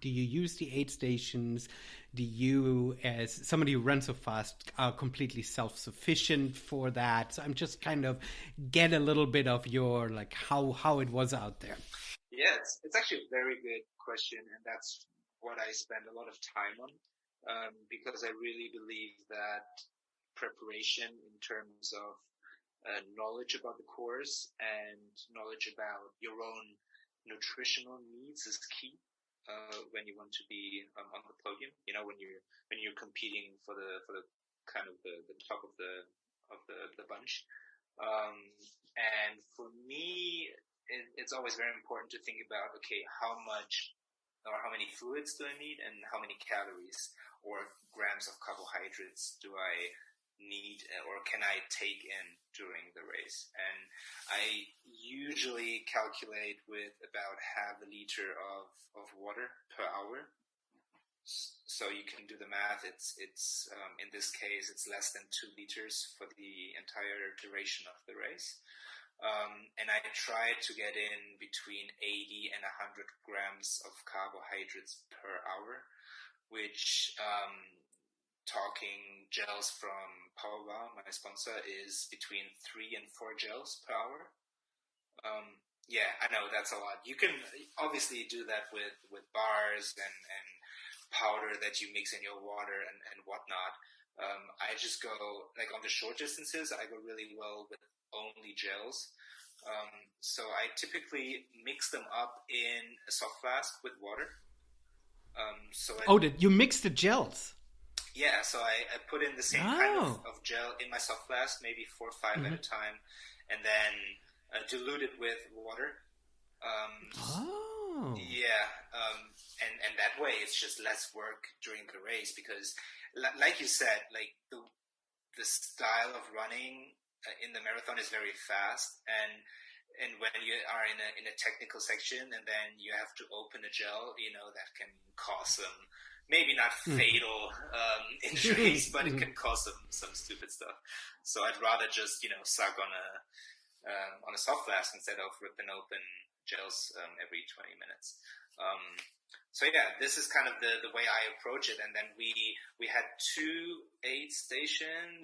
use the aid stations? Do you, as somebody who runs so fast, are completely self-sufficient for that? So I'm just kind of get a little bit of your how it was out there. Yeah, it's actually a very good question, and that's what I spend a lot of time on, because I really believe that preparation in terms of knowledge about the course and knowledge about your own nutritional needs is key when you want to be on the podium. You know, when you're competing for the kind of the top of the bunch. And for me, it's always very important to think about, okay, how much or how many fluids do I need and how many calories or grams of carbohydrates do I need or can I take in during the race. And I usually calculate with about half a liter of water per hour. So you can do the math. It's in this case, it's less than 2 liters for the entire duration of the race. And I try to get in between 80 and 100 grams of carbohydrates per hour, which, talking gels from Powerbar, my sponsor, is between 3 and 4 gels per hour. Yeah, I know that's a lot. You can obviously do that with bars and powder that you mix in your water and whatnot. I just go, like on the short distances, I go really well with only gels. So I typically mix them up in a soft flask with water. You mix the gels? Yeah, so I put in the same kind of gel in my soft flask, maybe 4 or 5 at a time, and then dilute it with water. Yeah, and that way it's just less work during the race because, like you said, like the style of running in the marathon is very fast, and when you are in a technical section and then you have to open a gel, that can cause some maybe not fatal injuries, but it can cause some stupid stuff. So I'd rather just suck on a soft flask instead of ripping open gels every 20 minutes. So yeah, this is kind of the way I approach it. And then we had 3 aid stations.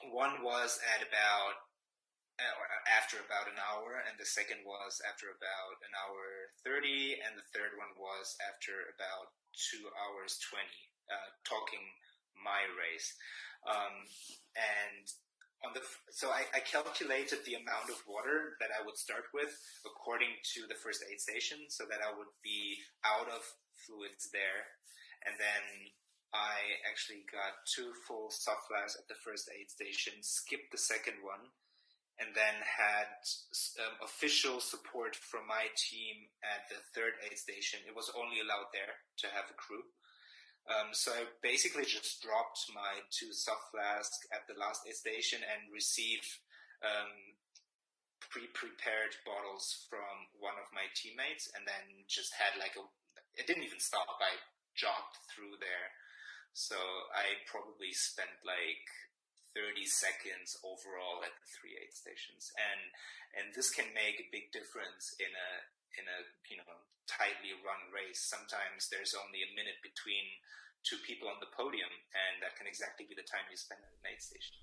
One was at after about an hour, and the second was after about an hour 30, and the third one was after about 2 hours 20. Talking my race, and so I calculated the amount of water that I would start with according to the first aid station, so that I would be out of fluids there, and then I actually got 2 full soft flasks at the first aid station, skipped the second one, and then had official support from my team at the third aid station. It was only allowed there to have a crew. So I basically just dropped my 2 soft flasks at the last aid station and received pre-prepared bottles from one of my teammates, and then just had it didn't even stop. I jogged through there. So I probably spent 30 seconds overall at the 3 aid stations. And this can make a big difference in a tightly run race. Sometimes there's only a minute between 2 people on the podium, and that can exactly be the time you spend at an aid station.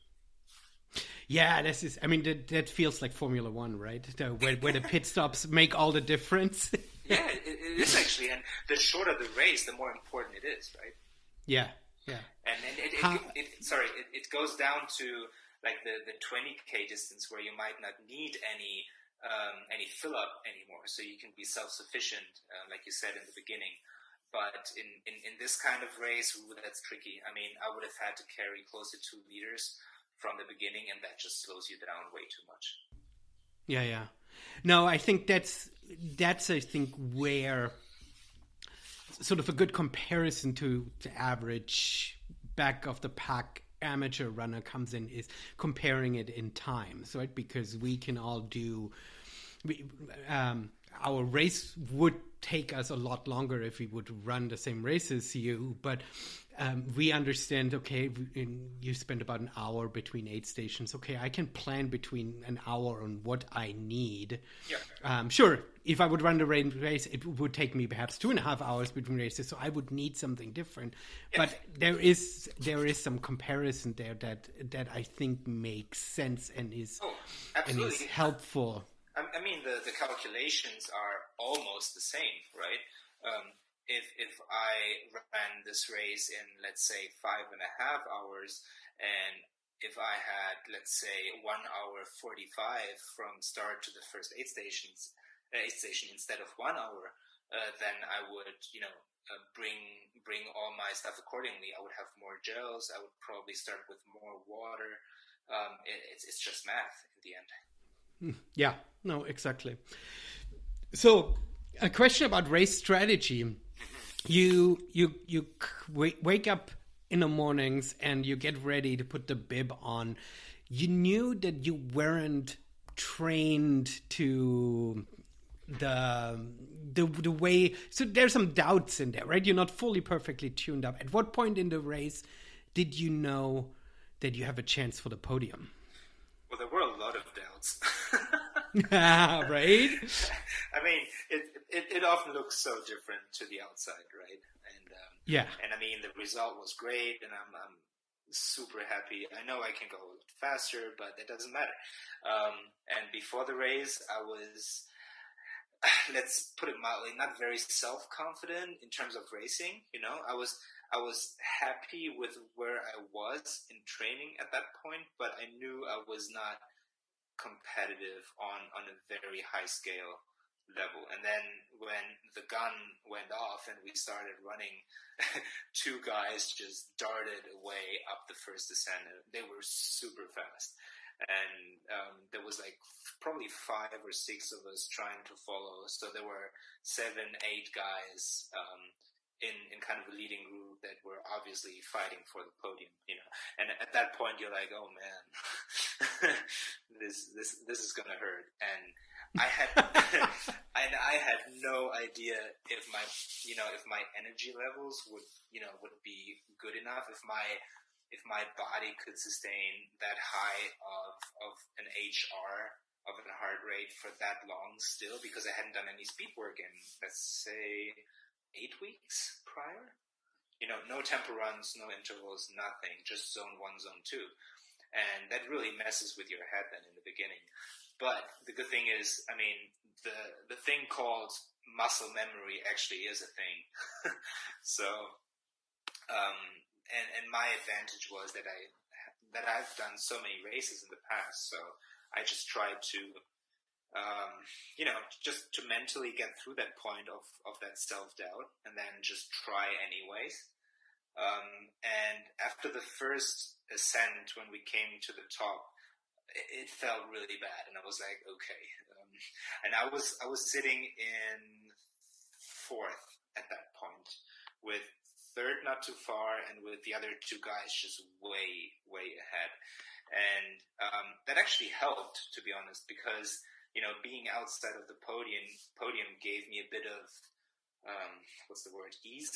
Yeah, that feels like Formula One, right? Where the pit stops make all the difference. Yeah, it is actually. And the shorter the race, the more important it is, right? Yeah, yeah. And it goes down to the 20K distance where you might not need any fill up anymore, so you can be self-sufficient, like you said in the beginning. But in this kind of race, that's tricky. I mean, I would have had to carry close to 2 liters from the beginning, and that just slows you down way too much. Yeah. No, I think that's I think where sort of a good comparison to the average back of the pack amateur runner comes in is comparing it in times, right? Because we can all do our race would take us a lot longer if we would run the same race as you, but we understand, okay, you spend about an hour between aid stations. Okay, I can plan between an hour on what I need. Yeah. Sure, if I would run the race, it would take me perhaps 2.5 hours between races, so I would need something different. Yeah. But there is some comparison there that I think makes sense and is helpful. I mean, the calculations are almost the same, right? If I ran this race in, let's say, 5.5 hours, and if I had, let's say, 1 hour 45 from start to the first aid station instead of 1 hour, then I would, bring all my stuff accordingly. I would have more gels. I would probably start with more water. It's just math in the end. Yeah, no, exactly. So, a question about race strategy. You wake up in the mornings and you get ready to put the bib on. You knew that you weren't trained to the way. So there's some doubts in there, right? You're not fully perfectly tuned up. At what point in the race did you know that you have a chance for the podium? Well, there were a lot of doubts. Right? I mean, it often looks so different to the outside, right? And I mean, the result was great, and I'm super happy. I know I can go a little faster, but that doesn't matter. And before the race, I was, let's put it mildly, not very self-confident in terms of racing. I was happy with where I was in training at that point, but I knew I was not competitive on a very high scale level. And then when the gun went off and we started running, 2 guys just darted away up the first descent. They were super fast. And there was probably 5 or 6 of us trying to follow. So there were 7, 8 guys in kind of a leading group that were obviously fighting for the podium, And at that point, you're like, oh man, this is gonna hurt. And I had no idea if my energy levels would be good enough, if my body could sustain that high of an HR of a heart rate for that long still, because I hadn't done any speed work in, let's say, 8 weeks prior. No tempo runs, no intervals, nothing, just zone 1, zone 2. And that really messes with your head then in the beginning. But the good thing is, I mean, the thing called muscle memory actually is a thing. So, and my advantage was that I've done so many races in the past. So I just tried to, just to mentally get through that point of that self-doubt and then just try anyways. And after the first ascent, when we came to the top, it felt really bad, and I was like, okay. And I was sitting in fourth at that point, with third not too far, and with the other two guys just way ahead. And that actually helped, to be honest, because being outside of the podium gave me a bit of what's the word, ease.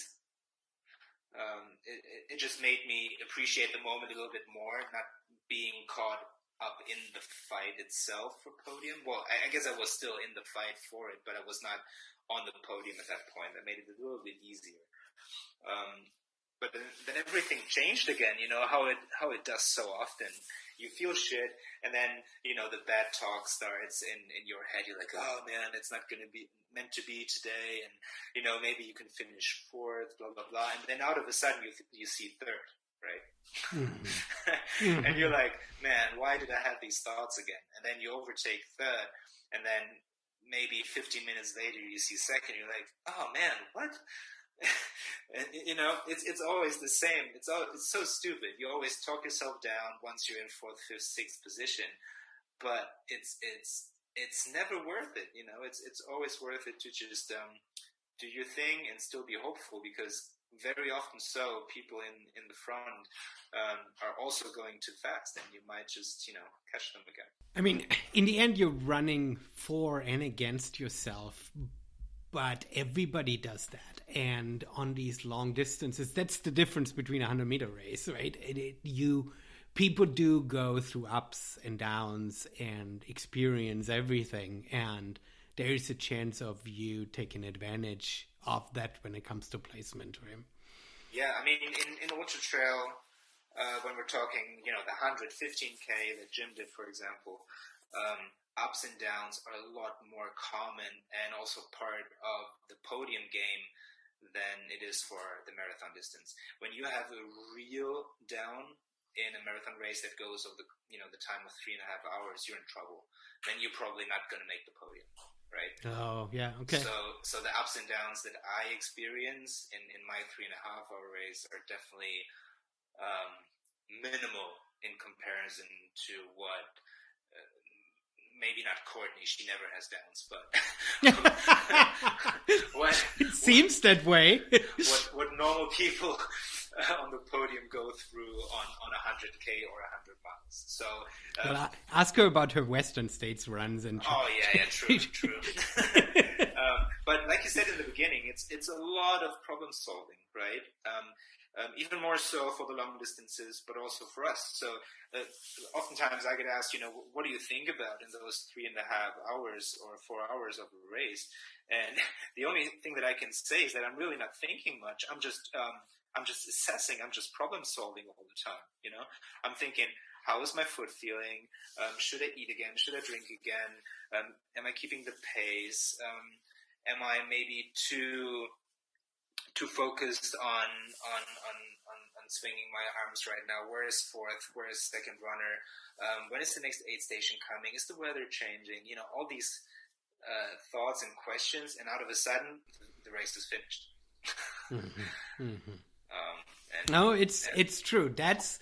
It just made me appreciate the moment a little bit more, not being caught up in the fight itself for podium. Well, I guess I was still in the fight for it, but I was not on the podium at that point. That made it a little bit easier. But then everything changed again, how it does so often. You feel shit, and then, the bad talk starts in your head. You're like, oh man, it's not going to be meant to be today, and, maybe you can finish fourth, blah, blah, blah. And then out of a sudden you see third, right? Mm-hmm. And you're like, man, why did I have these thoughts again? And then you overtake third, and then maybe 15 minutes later you see second. You're like, oh man, what? And, it's always the same. It's so stupid. You always talk yourself down once you're in fourth, fifth, sixth position, but it's never worth it. It's always worth it to just do your thing and still be hopeful, because very often so people in the front are also going too fast, and you might just catch them again. I mean, in the end, you're running for and against yourself. But everybody does that. And on these long distances, that's the difference between a 100-meter race, right? People do go through ups and downs and experience everything. And there is a chance of you taking advantage of that when it comes to placement, right? Yeah, I mean, in Ultra Trail, when we're talking, the 115K that Jim did, for example, ups and downs are a lot more common and also part of the podium game than it is for the marathon distance. When you have a real down in a marathon race that goes over the time of 3.5 hours, you're in trouble. Then you're probably not going to make the podium, right? Oh, yeah, okay. So the ups and downs that I experience in my 3.5 hour race are definitely minimal in comparison to what maybe not Courtney, she never has downs, but it seems that way. what normal people on the podium go through on 100K or 100 miles. So well, ask her about her Western States runs. And true. But like you said in the beginning, it's a lot of problem solving, right? Even more so for the long distances, but also for us. So oftentimes I get asked, what do you think about in those 3.5 hours or 4 hours of a race? And the only thing that I can say is that I'm really not thinking much. I'm just assessing. I'm just problem solving all the time. I'm thinking, how is my foot feeling? Should I eat again? Should I drink again? Am I keeping the pace? Am I maybe too focused on swinging my arms right now? Where is fourth? Where is second runner? When is the next aid station coming? Is the weather changing? All these thoughts and questions, and out of a sudden, the race is finished. Mm-hmm. Mm-hmm. No, it's true. That's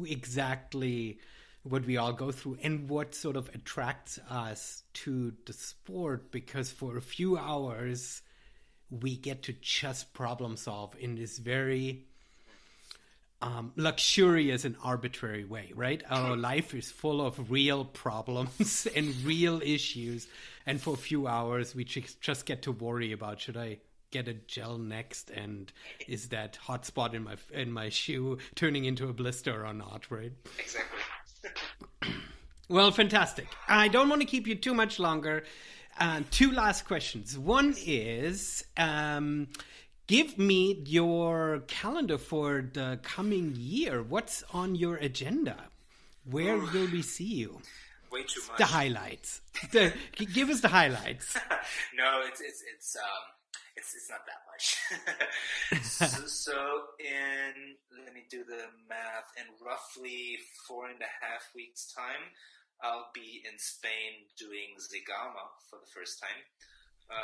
exactly what we all go through, and what sort of attracts us to the sport, because for a few hours we get to just problem solve in this very luxurious and arbitrary way, right? Our life is full of real problems and real issues, and for a few hours we just get to worry about, should I get a gel next, and is that hot spot in my shoe turning into a blister or not, right? Exactly. Well, fantastic. I don't want to keep you too much longer. Two last questions. One is, give me your calendar for the coming year. What's on your agenda? Where will we see you? Way too much. The highlights. Give us the highlights. No, it's not that much. so let me do the math. In roughly 4.5 weeks' time, I'll be in Spain doing Zegama for the first time.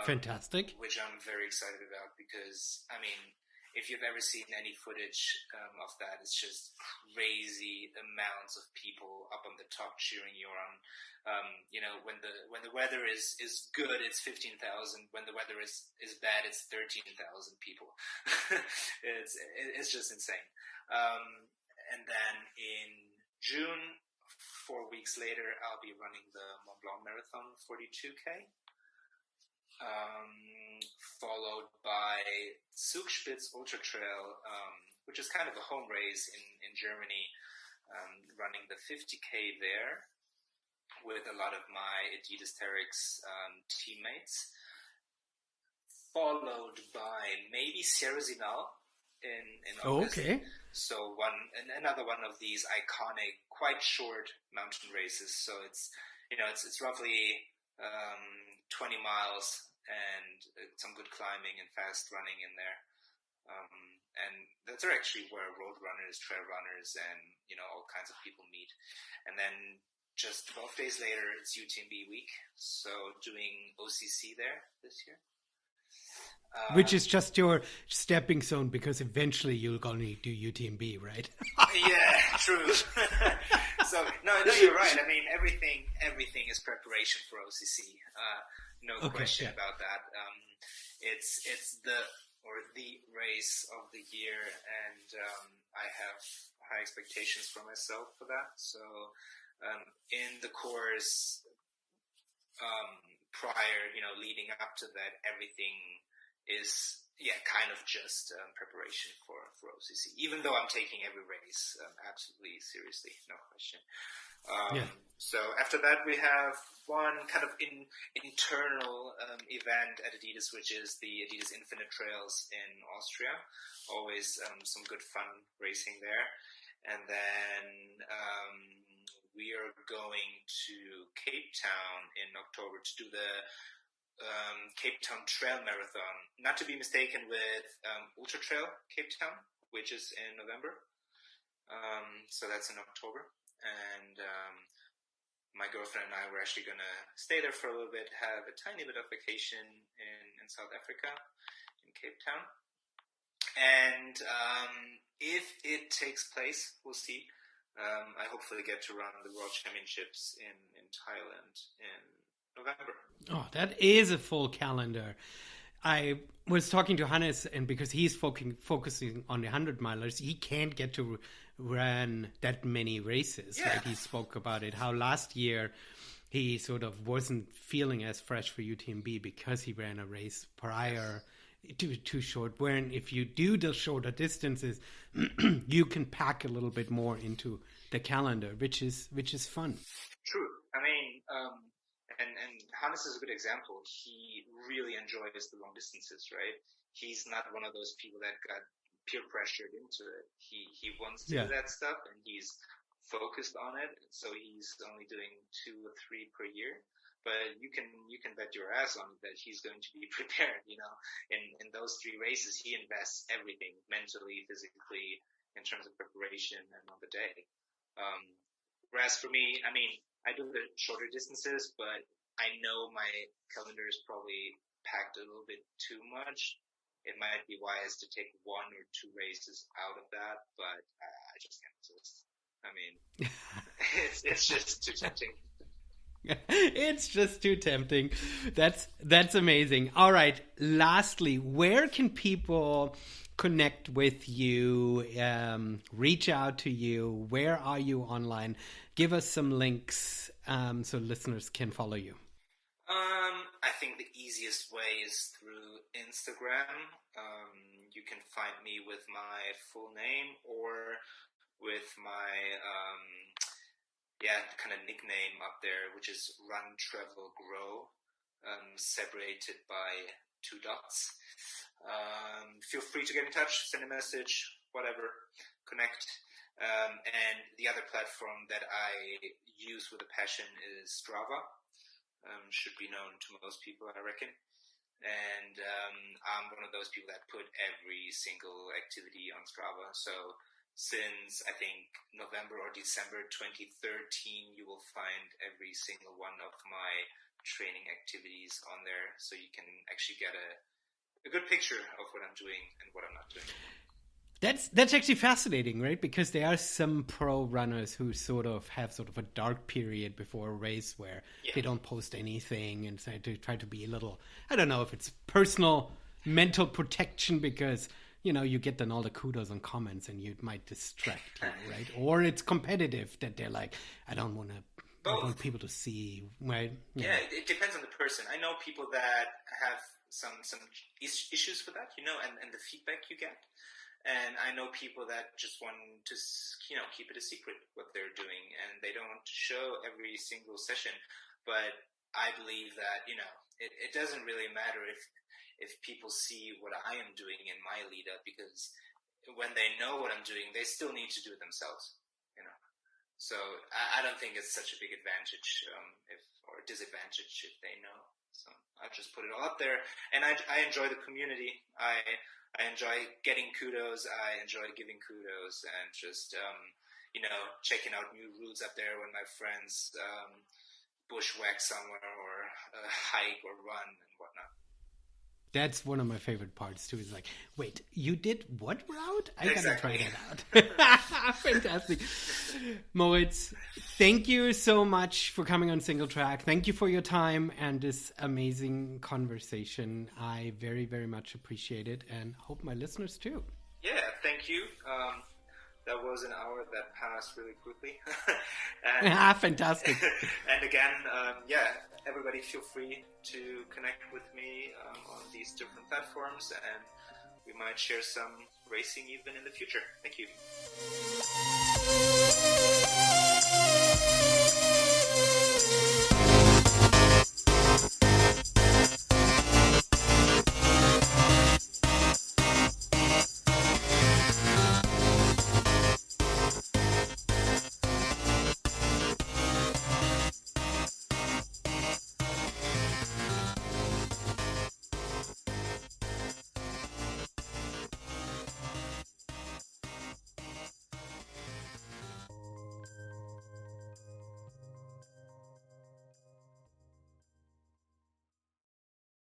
Fantastic. Which I'm very excited about, because, if you've ever seen any footage of that, it's just crazy amounts of people up on the top cheering you on. When the weather is good, it's 15,000. When the weather is bad, it's 13,000 people. It's just insane. And then in June, 4 weeks later, I'll be running the Mont Blanc Marathon 42K. Followed by Zugspitze Ultra Trail, which is kind of a home race in Germany, running the 50K there with a lot of my Adidas Terex teammates. Followed by maybe Sierra Zinal in August. Okay. So another one of these iconic, quite short mountain races. So it's roughly 20 miles and some good climbing and fast running in there. And that's actually where road runners, trail runners, and all kinds of people meet. And then just 12 days later, it's UTMB week. So doing OCC there this year. Which is just your stepping zone, because eventually you're going to do UTMB, right? Yeah, true. So no, you're right. I mean, everything is preparation for OCC. No question about that. It's the race of the year, and I have high expectations for myself for that. So in the course prior, leading up to that, everything is kind of just preparation for OCC. Even though I'm taking every race absolutely seriously, no question. So after that, we have one kind of internal event at Adidas, which is the Adidas Infinite Trails in Austria. Always some good fun racing there. And then we are going to Cape Town in October to do the Cape Town Trail Marathon, not to be mistaken with Ultra Trail Cape Town, which is in November. So that's in October. And my girlfriend and I were actually going to stay there for a little bit, have a tiny bit of vacation in South Africa, in Cape Town. And if it takes place, we'll see. I hopefully get to run the World Championships in Thailand in November. Oh, that is a full calendar. I was talking to Hannes, and because he's focusing on the 100-milers, he can't get to run that many races. Yeah. Right? He spoke about it, how last year he sort of wasn't feeling as fresh for UTMB because he ran a race prior too short. When if you do the shorter distances, you can pack a little bit more into the calendar, which is fun. True. I mean, and Hannes is a good example. He really enjoys the long distances, right? He's not one of those people that got peer pressured into it. He wants to do that stuff, and he's focused on it. So he's only doing 2 or 3 per year. But you can bet your ass on it that he's going to be prepared. In those 3 races, he invests everything mentally, physically, in terms of preparation and on the day. Whereas for me, I mean, I do the shorter distances, but I know my calendar is probably packed a little bit too much. It might be wise to take 1 or 2 races out of that, but I just can't resist. I mean, it's just too tempting. It's just too tempting. That's amazing. All right. Lastly, where can people connect with you, reach out to you? Where are you online? Give us some links so listeners can follow you. I think the easiest way is through Instagram. You can find me with my full name or with my kind of nickname up there, which is Run, Travel, Grow, separated by 2 dots. Feel free to get in touch, send a message, whatever, connect. And the other platform that I use with a passion is Strava. Should be known to most people, I reckon. And I'm one of those people that put every single activity on Strava. So since I think November or December 2013, you will find every single one of my training activities on there. So you can actually get a a good picture of what I'm doing and what I'm not doing. That's actually fascinating, right? Because there are some pro runners who sort of have sort of a dark period before a race where they don't post anything and try to be a little, I don't know if it's personal mental protection because, you know, you get then all the kudos and comments and you might distract you, right? Or it's competitive that they're like, I don't want people to see, right? Yeah, it depends on the person. I know people that have some issues with that, you know, and the feedback you get. And I know people that just want to, you know, keep it a secret what they're doing, and they don't want to show every single session. But I believe that, you know, it doesn't really matter if people see what I am doing in my lead up, because when they know what I'm doing, they still need to do it themselves, you know. So I don't think it's such a big advantage or disadvantage if they know. So I just put it all up there, and I enjoy the community. I enjoy getting kudos. I enjoy giving kudos, and just you know, checking out new routes up there when my friends bushwhack somewhere or hike or run and whatnot. That's one of my favorite parts too. Is like, wait, you did what route? I gotta try that out. Fantastic. Moritz, thank you so much for coming on Single Track. Thank you for your time and this amazing conversation. I very, very much appreciate it, and hope my listeners too. Yeah, thank you. That was an hour that passed really quickly. Fantastic. And again, everybody feel free to connect with me on these different platforms, and we might share some racing even in the future. Thank you.